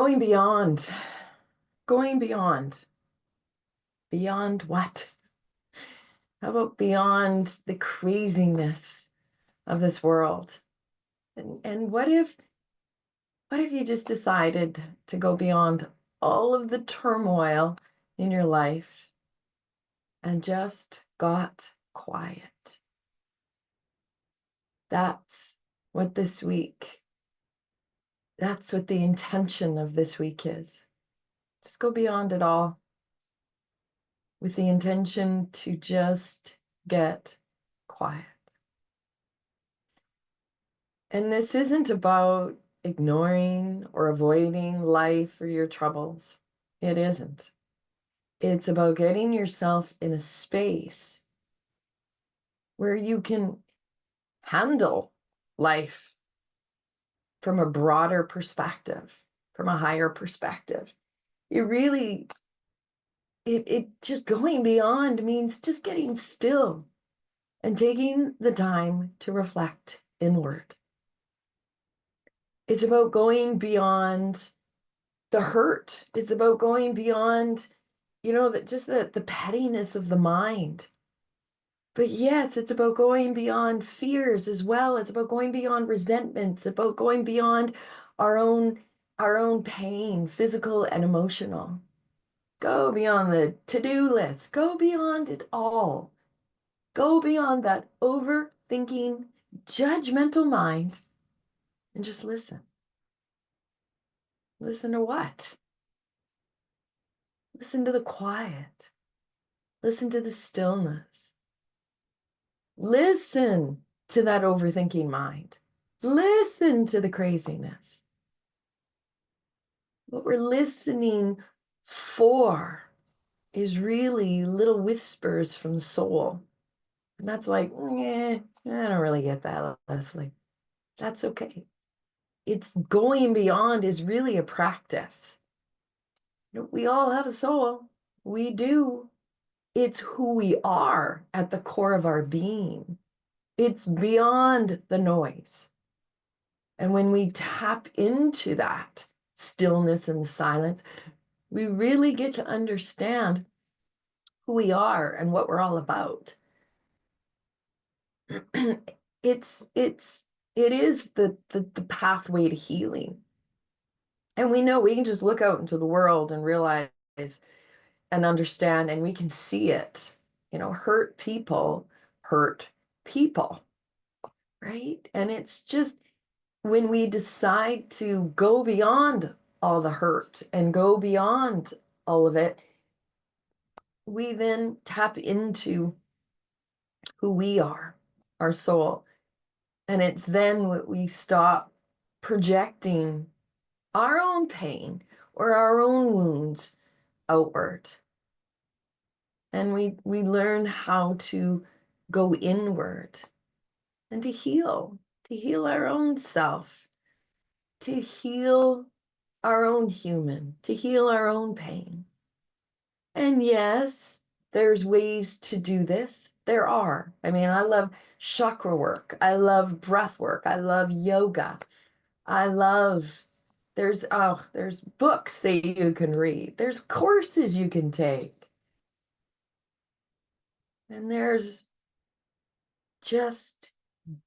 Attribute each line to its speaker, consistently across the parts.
Speaker 1: Going beyond. Going beyond. Beyond what? How about beyond the craziness of this world? And what if you just decided to go beyond all of the turmoil in your life and just got quiet? That's what this week, that's what the intention of this week is. Just go beyond it all with the intention to just get quiet. And this isn't about ignoring or avoiding life or your troubles. It isn't. It's about getting yourself in a space where you can handle life from a broader perspective, from a higher perspective. It just going beyond means just getting still and taking the time to reflect inward. It's about going beyond the hurt. It's about going beyond, the pettiness of the mind. But yes, it's about going beyond fears as well. It's about going beyond resentments, about going beyond our own our own pain, physical and emotional. Go beyond the to-do list. Go beyond it all. Go beyond that overthinking, judgmental mind and just listen. Listen to what? Listen to the quiet. Listen to the stillness. Listen to that overthinking mind. Listen to the craziness. What we're listening for is really little whispers from soul. And that's like, I don't really get that, Leslie. That's okay. It's going beyond is really a practice. We all have a soul. We do. It's who we are at the core of our being. It's beyond the noise. And when we tap into that stillness and silence, we really get to understand who we are and what we're all about. It is the pathway to healing. And we know we can just look out into the world and realize and understand, and we can see it. Hurt people hurt people, right? And it's just when we decide to go beyond all the hurt and go beyond all of it, we then tap into who we are, our soul. And it's then what we stop projecting our own pain or our own wounds outward. And we learn how to go inward and to heal our own self, to heal our own human, to heal our own pain. And yes, there's ways to do this. There are. I mean, I love chakra work. I love breath work. I love yoga. I love, there's books that you can read. There's courses you can take. And there's just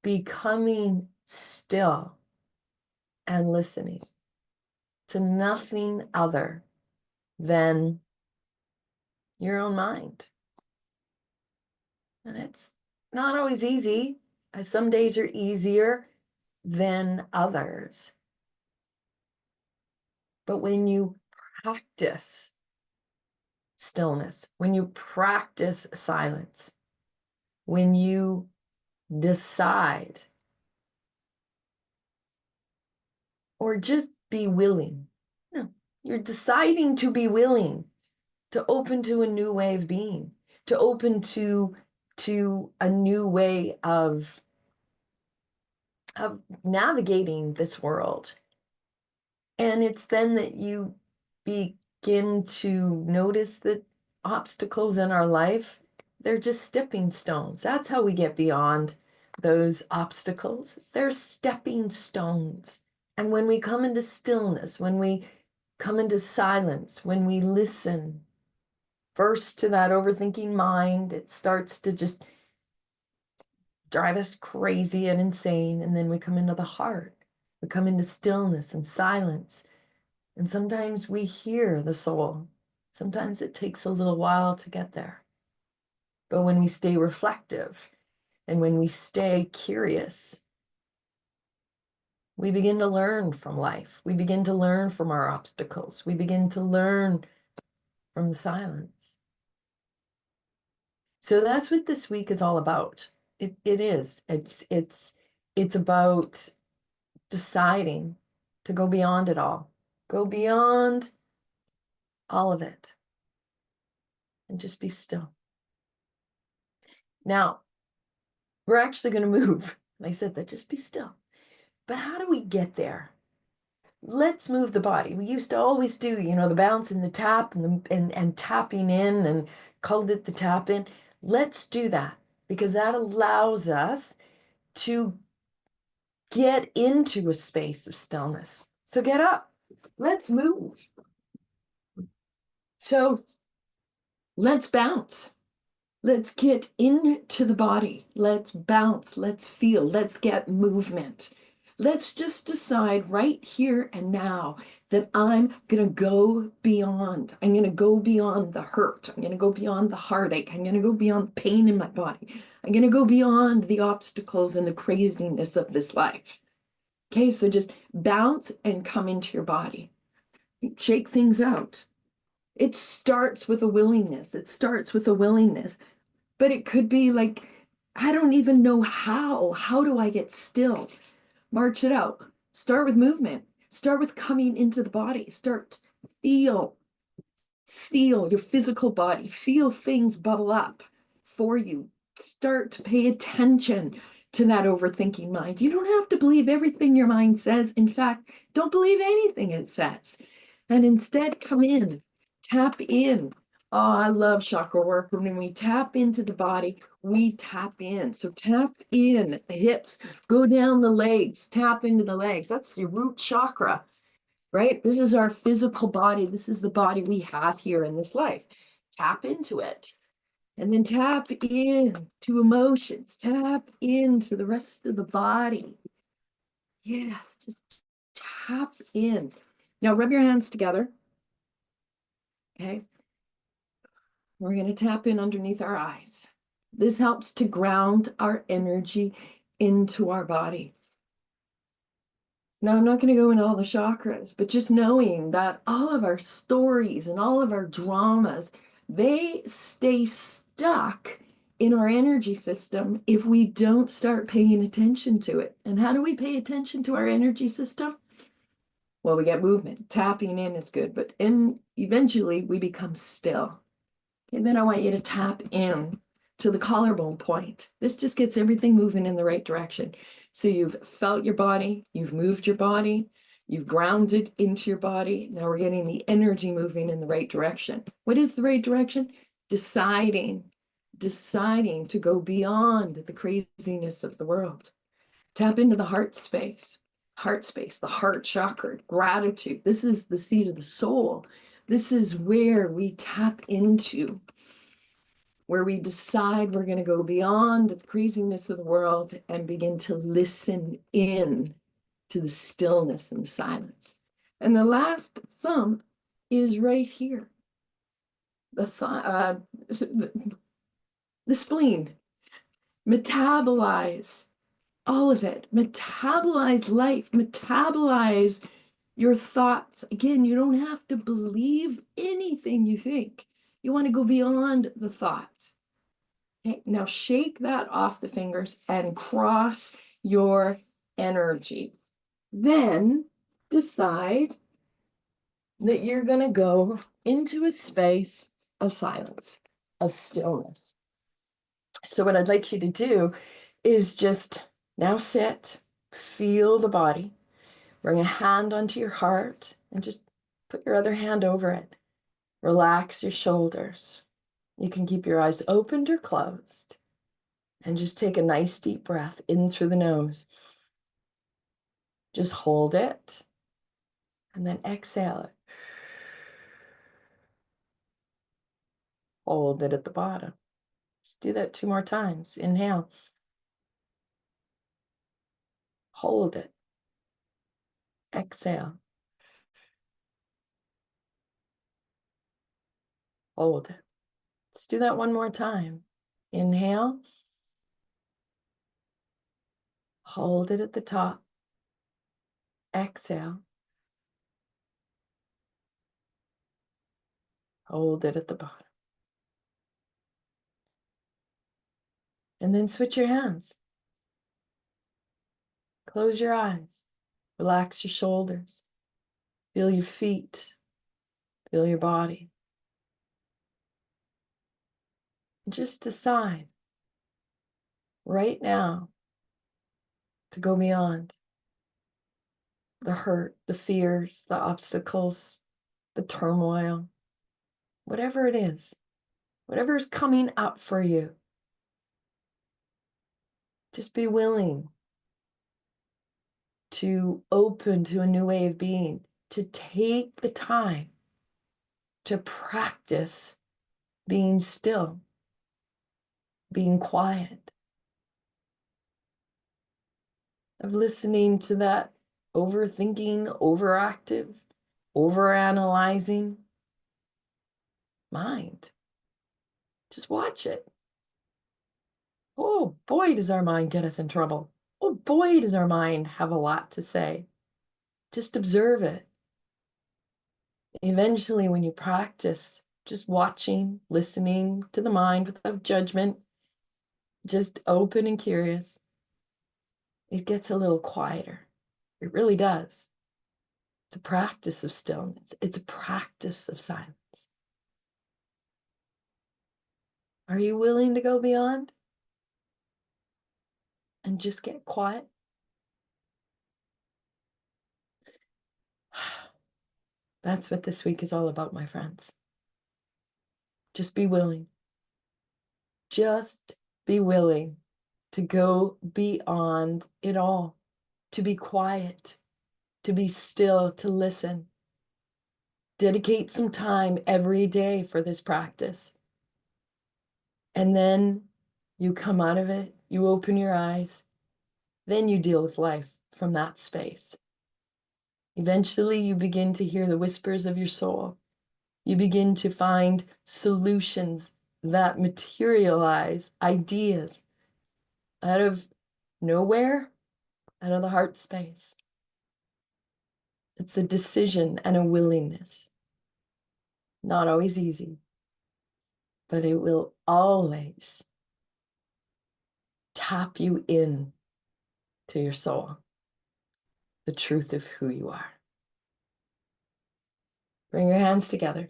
Speaker 1: becoming still and listening to nothing other than your own mind. And it's not always easy. Some days are easier than others. But when you practice stillness, when you practice silence, when you decide or just be willing, no, you're deciding to be willing to open to a new way of being, to open to a new way of navigating this world. And it's then that you begin to notice that obstacles in our life, they're just stepping stones. That's how we get beyond those obstacles. They're stepping stones. And when we come into stillness, when we come into silence, when we listen first to that overthinking mind, it starts to just drive us crazy and insane. And then we come into the heart, we come into stillness and silence. And sometimes we hear the soul. Sometimes it takes a little while to get there. But when we stay reflective and when we stay curious, we begin to learn from life. We begin to learn from our obstacles. We begin to learn from the silence. So that's what this week is all about. It is. It's about deciding to go beyond it all. Go beyond all of it and just be still. Now, we're actually going to move. I said that, just be still. But how do we get there? Let's move the body. We used to always do, the bounce and the tap and tapping in, and called it the tap in. Let's do that because that allows us to get into a space of stillness. So get up. Let's move. So let's bounce. Let's get into the body. Let's bounce. Let's feel. Let's get movement. Let's just decide right here and now that I'm going to go beyond. I'm going to go beyond the hurt. I'm going to go beyond the heartache. I'm going to go beyond the pain in my body. I'm going to go beyond the obstacles and the craziness of this life. Okay, so just bounce and come into your body. Shake things out. It starts with a willingness. It starts with a willingness. But it could be like, I don't even know how. How do I get still? March it out. Start with movement. Start with coming into the body. Start feel your physical body. Feel things bubble up for you. Start to pay attention to that overthinking mind. You don't have to believe everything your mind says. In fact, don't believe anything it says. And instead, come in, tap in. Oh, I love chakra work. When we tap into the body, we tap in. So tap in the hips, go down the legs, tap into the legs. That's the root chakra, right? This is our physical body. This is the body we have here in this life. Tap into it. And then tap in to emotions. Tap into the rest of the body. Yes, just tap in. Now rub your hands together. Okay. We're going to tap in underneath our eyes. This helps to ground our energy into our body. Now, I'm not going to go into all the chakras, but just knowing that all of our stories and all of our dramas, they stay stuck in our energy system if we don't start paying attention to it. And how do we pay attention to our energy system? Well, we get movement. Tapping in is good, but eventually we become still. And then I want you to tap in to the collarbone point. This just gets everything moving in the right direction. So you've felt your body, you've moved your body, you've grounded into your body. Now we're getting the energy moving in the right direction. What is the right direction? Deciding to go beyond the craziness of the world. Tap into the heart space, the heart chakra, gratitude. This is the seat of the soul. This is where we tap into, where we decide we're going to go beyond the craziness of the world and begin to listen in to the stillness and the silence. And the last thumb is right here. The spleen. Metabolize all of it. Metabolize life. Metabolize your thoughts. Again, you don't have to believe anything you think. You want to go beyond the thoughts. Okay, now shake that off the fingers and cross your energy. Then decide that you're going to go into a space of silence, of stillness. So what I'd like you to do is just now sit, feel the body, bring a hand onto your heart and just put your other hand over it. Relax your shoulders. You can keep your eyes opened or closed and just take a nice deep breath in through the nose. Just hold it and then exhale it. Hold it at the bottom. Just do that 2 more times. Inhale. Hold it. Exhale. Hold it. Let's do that 1 more time. Inhale. Hold it at the top. Exhale. Hold it at the bottom. And then switch your hands. Close your eyes. Relax your shoulders. Feel your feet. Feel your body. And just decide right now to go beyond the hurt, the fears, the obstacles, the turmoil, whatever it is, whatever is coming up for you. Just be willing to open to a new way of being, to take the time to practice being still, being quiet, of listening to that overthinking, overactive, overanalyzing mind. Just watch it. Oh boy, does our mind get us in trouble. Oh boy, does our mind have a lot to say. Just observe it. Eventually, when you practice just watching, listening to the mind without judgment, just open and curious, it gets a little quieter. It really does. It's a practice of stillness. It's a practice of silence. Are you willing to go beyond and just get quiet? That's what this week is all about, my friends. Just be willing. Just be willing to go beyond it all, to be quiet, to be still, to listen. Dedicate some time every day for this practice. And then you come out of it, you open your eyes, then you deal with life from that space. Eventually, you begin to hear the whispers of your soul. You begin to find solutions that materialize ideas out of nowhere, out of the heart space. It's a decision and a willingness. Not always easy, but it will always tap you in to your soul, the truth of who you are. Bring your hands together.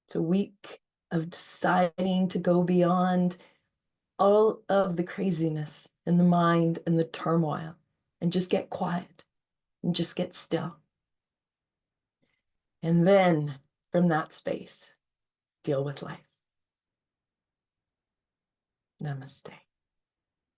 Speaker 1: It's a week of deciding to go beyond all of the craziness in the mind and the turmoil and just get quiet and just get still. And then from that space, deal with life. Namaste.